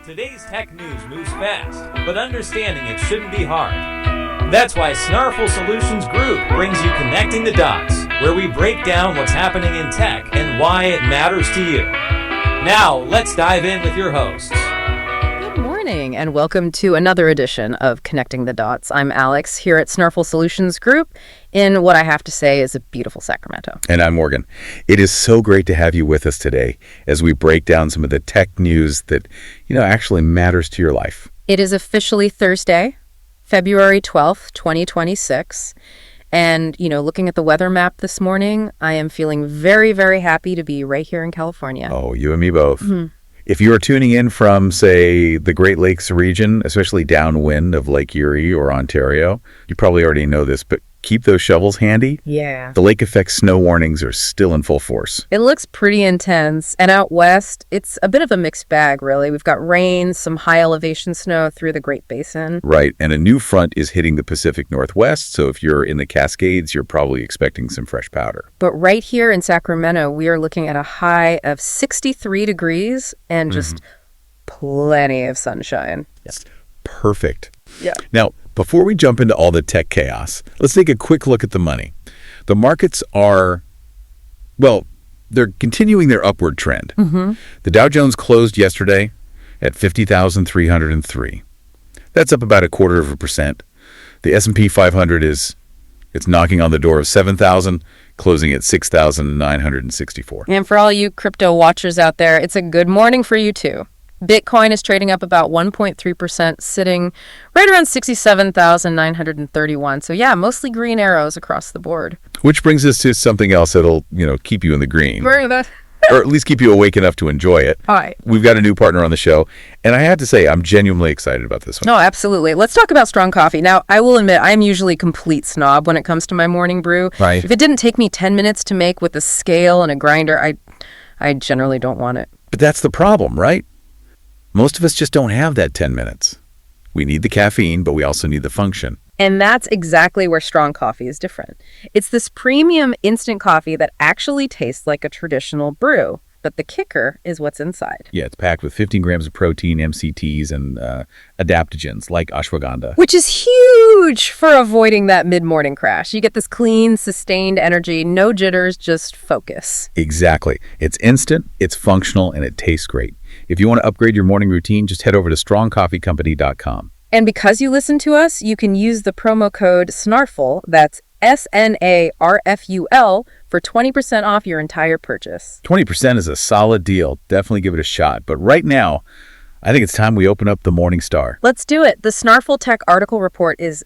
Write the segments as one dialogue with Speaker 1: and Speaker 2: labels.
Speaker 1: Today's tech news moves fast, but understanding it shouldn't be hard. That's why Snarful Solutions Group brings you Connecting the Dots, where we break down what's happening in tech and why it matters to you. Now, let's dive in with your hosts.
Speaker 2: Good morning, and welcome to another edition of Connecting the Dots. I'm Alex, here at Snarful Solutions Group, in what I have to say is a beautiful Sacramento.
Speaker 3: And I'm Morgan. It is so great to have you with us today as we break down some of the tech news that, actually matters to your life.
Speaker 2: It is officially Thursday, February 12th, 2026. And, looking at the weather map this morning, I am feeling very, very happy to be right here in California.
Speaker 3: Oh, you and me both.
Speaker 2: Mm-hmm.
Speaker 3: If you are tuning in from, say, the Great Lakes region, especially downwind of Lake Erie or Ontario, you probably already know this, but keep those shovels handy.
Speaker 2: Yeah.
Speaker 3: The lake effect snow warnings are still in full force.
Speaker 2: It looks pretty intense. And out west, it's a bit of a mixed bag, really. We've got rain, some high elevation snow through the Great Basin.
Speaker 3: Right. And a new front is hitting the Pacific Northwest. So if you're in the Cascades, you're probably expecting some fresh powder.
Speaker 2: But right here in Sacramento, we are looking at a high of 63 degrees and just plenty of sunshine.
Speaker 3: Yes. Perfect.
Speaker 2: Yeah.
Speaker 3: Now, before we jump into all the tech chaos, let's take a quick look at the money. The markets are, they're continuing their upward trend.
Speaker 2: Mm-hmm.
Speaker 3: The Dow Jones closed yesterday at 50,303. That's up about 0.25%. The S&P 500 it's knocking on the door of 7,000, closing at 6,964.
Speaker 2: And for all you crypto watchers out there, it's a good morning for you too. Bitcoin is trading up about 1.3%, sitting right around 67,931. So yeah, mostly green arrows across the board.
Speaker 3: Which brings us to something else that'll, keep you in the green.
Speaker 2: Or
Speaker 3: at least keep you awake enough to enjoy it.
Speaker 2: All right.
Speaker 3: We've got a new partner on the show, and I have to say, I'm genuinely excited about this one.
Speaker 2: No, absolutely. Let's talk about strong coffee. Now, I will admit, I'm usually a complete snob when it comes to my morning brew.
Speaker 3: Right.
Speaker 2: If it didn't take me 10 minutes to make with a scale and a grinder, I generally don't want it.
Speaker 3: But that's the problem, right? Most of us just don't have that 10 minutes. We need the caffeine, but we also need the function.
Speaker 2: And that's exactly where strong coffee is different. It's this premium instant coffee that actually tastes like a traditional brew. But the kicker is what's inside.
Speaker 3: Yeah, it's packed with 15 grams of protein, MCTs, and adaptogens like ashwagandha.
Speaker 2: Which is huge for avoiding that mid-morning crash. You get this clean, sustained energy, no jitters, just focus.
Speaker 3: Exactly. It's instant, it's functional, and it tastes great. If you want to upgrade your morning routine, just head over to strongcoffeecompany.com.
Speaker 2: And because you listen to us, you can use the promo code SNARFUL, that's SNARFUL, for 20% off your entire purchase.
Speaker 3: 20% is a solid deal. Definitely give it a shot. But right now, I think it's time we open up the Morning Star.
Speaker 2: Let's do it. The Snarful Tech article report is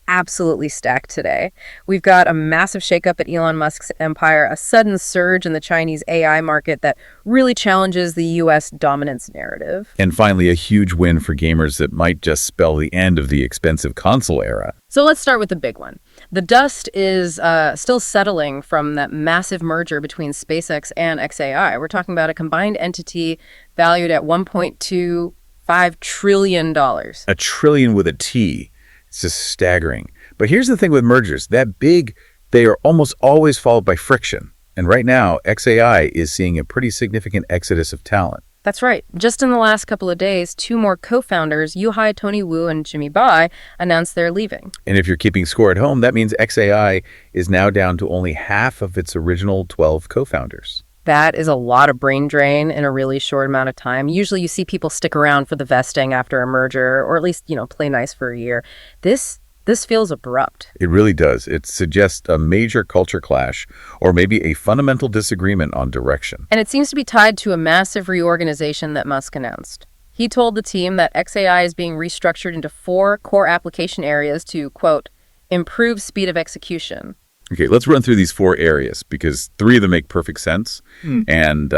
Speaker 2: absolutely stacked today. We've got a massive shakeup at Elon Musk's empire, a sudden surge in the Chinese AI market that really challenges the U.S. dominance narrative.
Speaker 3: And finally, a huge win for gamers that might just spell the end of the expensive console era.
Speaker 2: So let's start with the big one. The dust is still settling from that massive merger between SpaceX and xAI. We're talking about a combined entity valued at $1.25 trillion.
Speaker 3: A trillion with a T. It's just staggering. But here's the thing with mergers. That big, they are almost always followed by friction. And right now, xAI is seeing a pretty significant exodus of talent.
Speaker 2: That's right. Just in the last couple of days, two more co-founders, Yuhai Tony Wu and Jimmy Bai, announced they're leaving.
Speaker 3: And if you're keeping score at home, that means xAI is now down to only half of its original 12 co-founders.
Speaker 2: That is a lot of brain drain in a really short amount of time. Usually you see people stick around for the vesting after a merger, or at least, play nice for a year. This feels abrupt.
Speaker 3: It really does. It suggests a major culture clash or maybe a fundamental disagreement on direction.
Speaker 2: And it seems to be tied to a massive reorganization that Musk announced. He told the team that xAI is being restructured into 4 core application areas to, quote, improve speed of execution.
Speaker 3: Okay, let's run through these 4 areas because 3 of them make perfect sense. And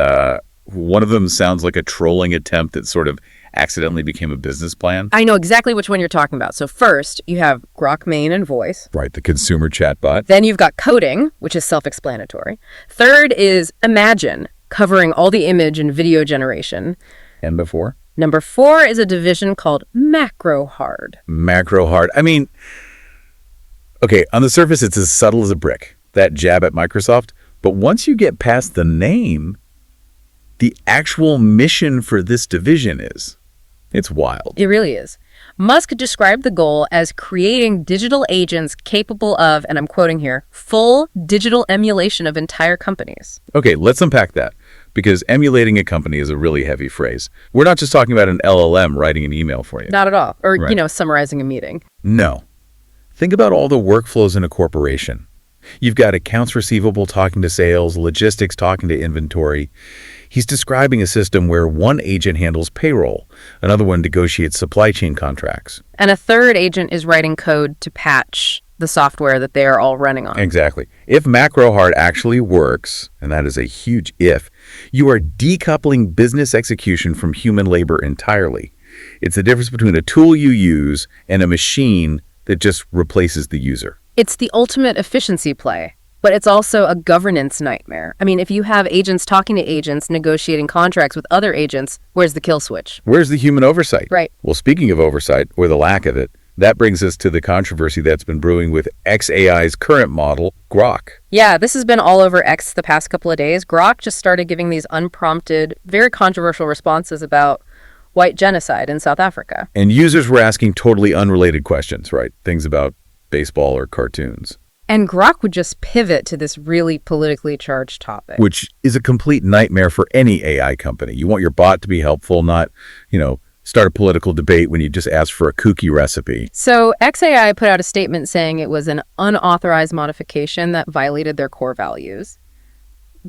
Speaker 3: one of them sounds like a trolling attempt that sort of accidentally became a business plan.
Speaker 2: I know exactly which one you're talking about. So first, you have Grok main and voice.
Speaker 3: Right, the consumer chatbot.
Speaker 2: Then you've got coding, which is self-explanatory. Third is Imagine, covering all the image and video generation.
Speaker 3: And before?
Speaker 2: Number 4 is a division called Macro Hard.
Speaker 3: Macro Hard. I mean, okay, on the surface, it's as subtle as a brick, that jab at Microsoft. But once you get past the name, the actual mission for this division is It's wild.
Speaker 2: It really is. Musk described the goal as creating digital agents capable of, and I'm quoting here, full digital emulation of entire companies.
Speaker 3: Okay, let's unpack that, because emulating a company is a really heavy phrase. We're not just talking about an LLM writing an email for you.
Speaker 2: Not at all. Or,
Speaker 3: Right.
Speaker 2: Summarizing a meeting.
Speaker 3: No. Think about all the workflows in a corporation. You've got accounts receivable talking to sales, logistics talking to inventory. He's describing a system where one agent handles payroll, another one negotiates supply chain contracts.
Speaker 2: And a third agent is writing code to patch the software that they are all running on.
Speaker 3: Exactly. If macro hard actually works, and that is a huge if, you are decoupling business execution from human labor entirely. It's the difference between a tool you use and a machine that just replaces the user.
Speaker 2: It's the ultimate efficiency play, but it's also a governance nightmare. I mean, if you have agents talking to agents, negotiating contracts with other agents, where's the kill switch?
Speaker 3: Where's the human oversight?
Speaker 2: Right.
Speaker 3: Well, speaking of oversight, or the lack of it, that brings us to the controversy that's been brewing with xAI's current model, Grok.
Speaker 2: Yeah, this has been all over X the past couple of days. Grok just started giving these unprompted, very controversial responses about white genocide in South Africa.
Speaker 3: And users were asking totally unrelated questions, right? Things about baseball or cartoons.
Speaker 2: And Grok would just pivot to this really politically charged topic.
Speaker 3: Which is a complete nightmare for any AI company. You want your bot to be helpful, not, start a political debate when you just ask for a kooky recipe.
Speaker 2: So xAI put out a statement saying it was an unauthorized modification that violated their core values.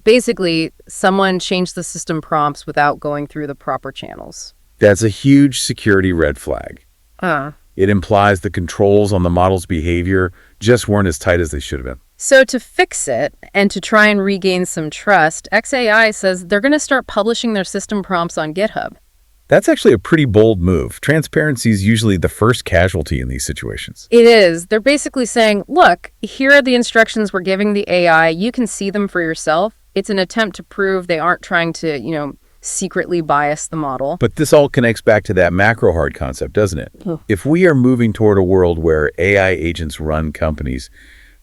Speaker 2: Basically, someone changed the system prompts without going through the proper channels.
Speaker 3: That's a huge security red flag. It implies the controls on the model's behavior just weren't as tight as they should have been.
Speaker 2: So to fix it and to try and regain some trust, xAI says they're going to start publishing their system prompts on GitHub.
Speaker 3: That's actually a pretty bold move. Transparency is usually the first casualty in these situations.
Speaker 2: It is. They're basically saying, look, here are the instructions we're giving the AI. You can see them for yourself. It's an attempt to prove they aren't trying to, secretly bias the model.
Speaker 3: But this all connects back to that macro hard concept, doesn't it? If we are moving toward a world where AI agents run companies,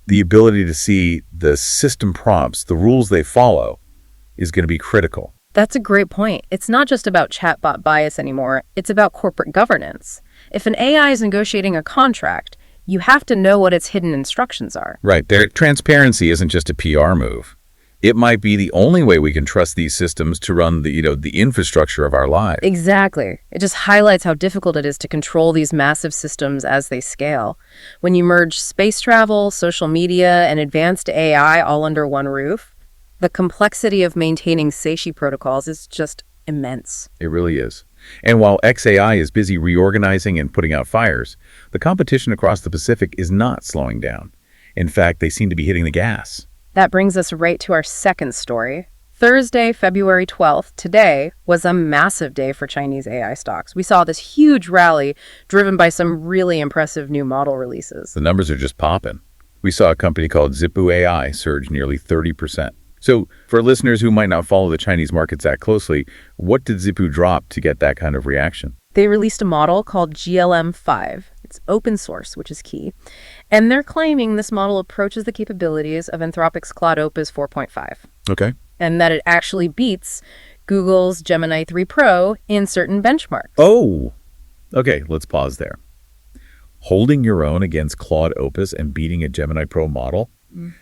Speaker 3: the ability to see the system prompts, the rules they follow, is going to be critical.
Speaker 2: That's a great point. It's not just about chatbot bias anymore. It's about corporate governance. If an AI is negotiating a contract, you have to know what its hidden instructions are.
Speaker 3: Right. Their transparency isn't just a PR move. It might be the only way we can trust these systems to run the infrastructure of our lives.
Speaker 2: Exactly. It just highlights how difficult it is to control these massive systems as they scale. When you merge space travel, social media, and advanced AI all under one roof, the complexity of maintaining SpaceX protocols is just immense.
Speaker 3: It really is. And while xAI is busy reorganizing and putting out fires, the competition across the Pacific is not slowing down. In fact, they seem to be hitting the gas.
Speaker 2: That brings us right to our second story. Thursday, February 12th, today, was a massive day for Chinese AI stocks. We saw this huge rally driven by some really impressive new model releases.
Speaker 3: The numbers are just popping. We saw a company called Zhipu AI surge nearly 30%. So for listeners who might not follow the Chinese markets that closely, what did Zhipu drop to get that kind of reaction?
Speaker 2: They released a model called GLM-5. It's open source, which is key. And they're claiming this model approaches the capabilities of Anthropic's Claude Opus 4.5.
Speaker 3: Okay.
Speaker 2: And that it actually beats Google's Gemini 3 Pro in certain benchmarks.
Speaker 3: Oh, okay. Let's pause there. Holding your own against Claude Opus and beating a Gemini Pro model,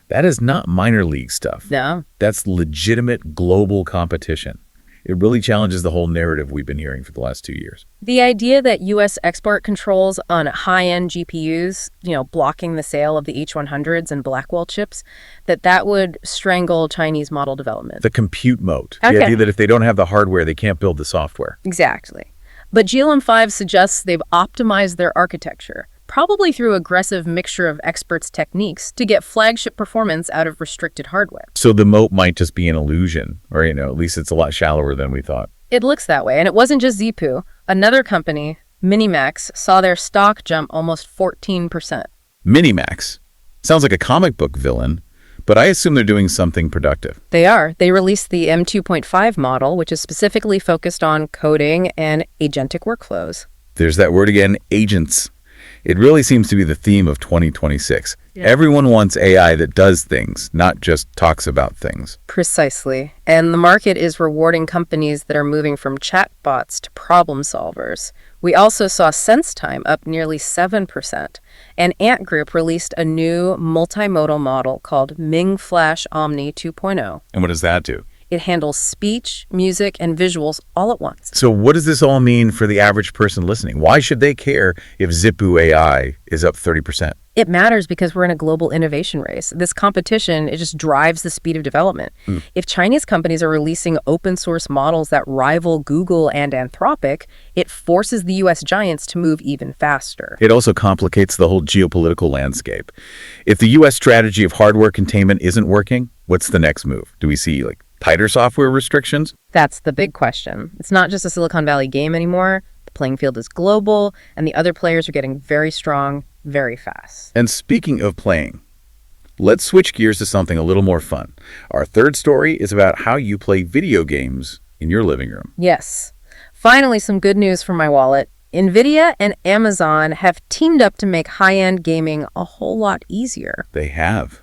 Speaker 3: that is not minor league stuff.
Speaker 2: No.
Speaker 3: That's legitimate global competition. It really challenges the whole narrative we've been hearing for the last 2 years.
Speaker 2: The idea that U.S. export controls on high-end GPUs, blocking the sale of the H100s and Blackwell chips, that would strangle Chinese model development.
Speaker 3: The compute moat.
Speaker 2: Okay.
Speaker 3: The idea that if they don't have the hardware, they can't build the software.
Speaker 2: Exactly. But GLM-5 suggests they've optimized their architecture, probably through aggressive mixture of experts' techniques to get flagship performance out of restricted hardware.
Speaker 3: So the moat might just be an illusion, or, at least it's a lot shallower than we thought.
Speaker 2: It looks that way. And it wasn't just Zhipu. Another company, MiniMax, saw their stock jump almost 14%.
Speaker 3: MiniMax. Sounds like a comic book villain, but I assume they're doing something productive.
Speaker 2: They are. They released the M2.5 model, which is specifically focused on coding and agentic workflows.
Speaker 3: There's that word again, agents. It really seems to be the theme of 2026.
Speaker 2: Yeah.
Speaker 3: Everyone wants AI that does things, not just talks about things.
Speaker 2: Precisely. And the market is rewarding companies that are moving from chatbots to problem solvers. We also saw SenseTime up nearly 7%. And Ant Group released a new multimodal model called Ming Flash Omni 2.0.
Speaker 3: And what does that do?
Speaker 2: It handles speech, music, and visuals all at once.
Speaker 3: So what does this all mean for the average person listening? Why should they care if Zhipu AI is up 30%?
Speaker 2: It matters because we're in a global innovation race. This competition, it just drives the speed of development. If Chinese companies are releasing open source models that rival Google and Anthropic, it forces the US giants to move even faster.
Speaker 3: It also complicates the whole geopolitical landscape. If the US strategy of hardware containment isn't working, what's the next move? Do we see tighter software restrictions?
Speaker 2: That's the big question. It's not just a Silicon Valley game anymore. The playing field is global, and the other players are getting very strong very fast.
Speaker 3: And speaking of playing, let's switch gears to something a little more fun. Our third story is about how you play video games in your living room.
Speaker 2: Yes. Finally, some good news for my wallet. NVIDIA and Amazon have teamed up to make high-end gaming a whole lot easier.
Speaker 3: They have.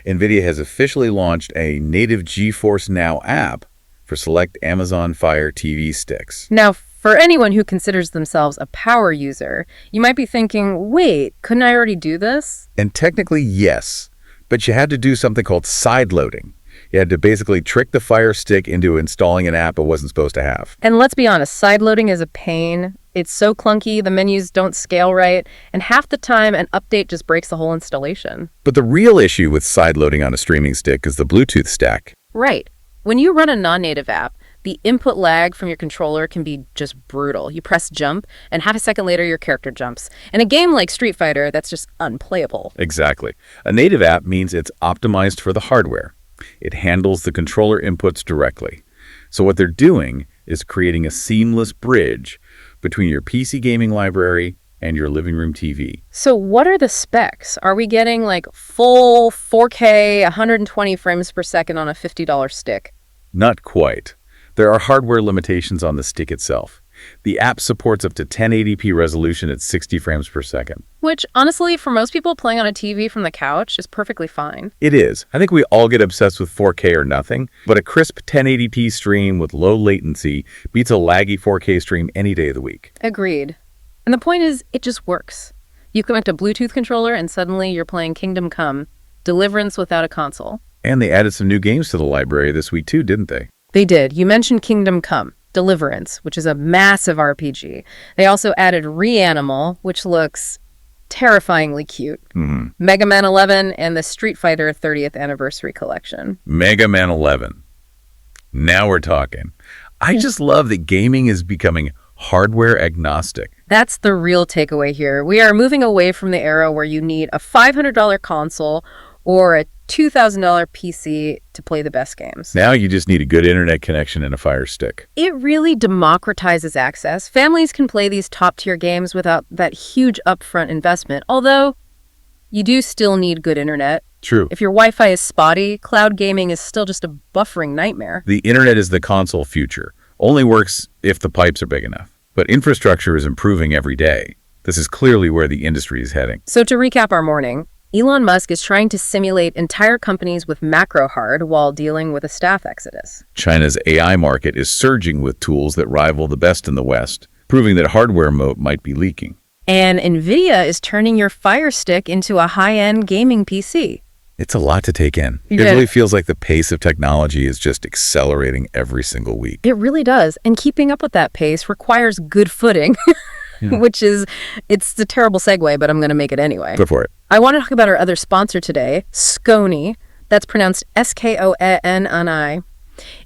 Speaker 3: NVIDIA has officially launched a native GeForce Now app for select Amazon Fire TV sticks.
Speaker 2: Now, for anyone who considers themselves a power user, you might be thinking, wait, couldn't I already do this?
Speaker 3: And technically, yes, but you had to do something called sideloading. You had to basically trick the Fire Stick into installing an app it wasn't supposed to have.
Speaker 2: And let's be honest, sideloading is a pain. It's so clunky, the menus don't scale right, and half the time an update just breaks the whole installation.
Speaker 3: But the real issue with sideloading on a streaming stick is the Bluetooth stack.
Speaker 2: Right. When you run a non-native app, the input lag from your controller can be just brutal. You press jump, and half a second later, your character jumps. In a game like Street Fighter, that's just unplayable.
Speaker 3: Exactly. A native app means it's optimized for the hardware. It handles the controller inputs directly. So what they're doing is creating a seamless bridge between your PC gaming library and your living room TV.
Speaker 2: So what are the specs? Are we getting full 4K, 120 frames per second on a $50 stick?
Speaker 3: Not quite. There are hardware limitations on the stick itself. The app supports up to 1080p resolution at 60 frames per second.
Speaker 2: Which, honestly, for most people playing on a TV from the couch is perfectly fine.
Speaker 3: It is. I think we all get obsessed with 4K or nothing, but a crisp 1080p stream with low latency beats a laggy 4K stream any day of the week.
Speaker 2: Agreed. And the point is, it just works. You connect a Bluetooth controller and suddenly you're playing Kingdom Come, Deliverance without a console.
Speaker 3: And they added some new games to the library this week too, didn't they?
Speaker 2: They did. You mentioned Kingdom Come, Deliverance, which is a massive RPG. They also added Reanimal, which looks terrifyingly cute. Mega Man 11 and the Street Fighter 30th Anniversary Collection.
Speaker 3: Mega Man 11. Now we're talking. I just love that gaming is becoming hardware agnostic.
Speaker 2: That's the real takeaway here. We are moving away from the era where you need a $500 console or a $2,000 PC to play the best games.
Speaker 3: Now you just need a good internet connection and a Fire Stick.
Speaker 2: It really democratizes access. Families can play these top-tier games without that huge upfront investment, although you do still need good internet.
Speaker 3: True.
Speaker 2: If your Wi-Fi is spotty, cloud gaming is still just a buffering nightmare.
Speaker 3: The internet is the console future. Only works if the pipes are big enough. But infrastructure is improving every day. This is clearly where the industry is heading.
Speaker 2: So to recap our morning, Elon Musk is trying to simulate entire companies with macro hard while dealing with a staff exodus.
Speaker 3: China's AI market is surging with tools that rival the best in the West, proving that hardware moat might be leaking.
Speaker 2: And NVIDIA is turning your Fire Stick into a high-end gaming PC.
Speaker 3: It's a lot to take in.
Speaker 2: Yeah.
Speaker 3: It really feels like the pace of technology is just accelerating every single week.
Speaker 2: It really does. And keeping up with that pace requires good footing, which is, it's a terrible segue, but I'm going to make it anyway.
Speaker 3: Go for it.
Speaker 2: I want to talk about our other sponsor today, Scrutiny. That's pronounced S-K-O-N-N-I.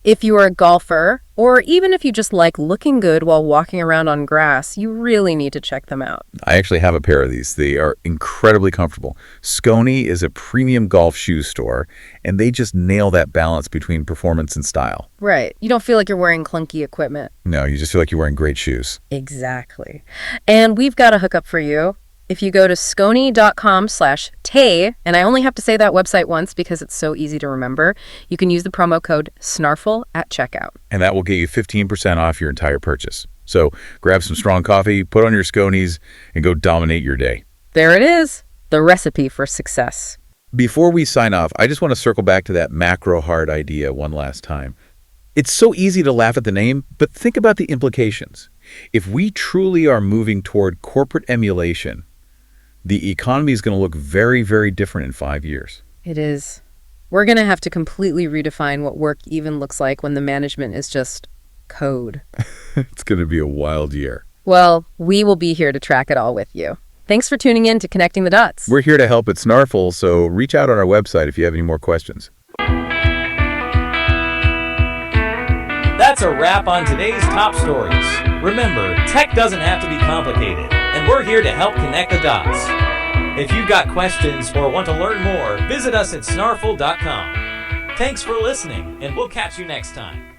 Speaker 2: If you are a golfer, or even if you just like looking good while walking around on grass, you really need to check them out.
Speaker 3: I actually have a pair of these. They are incredibly comfortable. Scrutiny is a premium golf shoe store, and they just nail that balance between performance and style.
Speaker 2: Right. You don't feel like you're wearing clunky equipment.
Speaker 3: No, you just feel like you're wearing great shoes.
Speaker 2: Exactly. And we've got a hookup for you. If you go to scrutiny.com/tay, and I only have to say that website once because it's so easy to remember, you can use the promo code SNARFL at checkout.
Speaker 3: And that will get you 15% off your entire purchase. So grab some strong coffee, put on your Sconies, and go dominate your day.
Speaker 2: There it is, the recipe for success.
Speaker 3: Before we sign off, I just want to circle back to that macro hard idea one last time. It's so easy to laugh at the name, but think about the implications. If we truly are moving toward corporate emulation, the economy is going to look very, very different in 5 years.
Speaker 2: It is. We're going to have to completely redefine what work even looks like when the management is just code.
Speaker 3: It's going to be a wild year.
Speaker 2: Well, we will be here to track it all with you. Thanks for tuning in to Connecting the Dots.
Speaker 3: We're here to help at Snarful, so reach out on our website if you have any more questions.
Speaker 1: That's a wrap on today's top stories. Remember, tech doesn't have to be complicated, and we're here to help connect the dots. If you've got questions or want to learn more, visit us at snarful.com. Thanks for listening, and we'll catch you next time.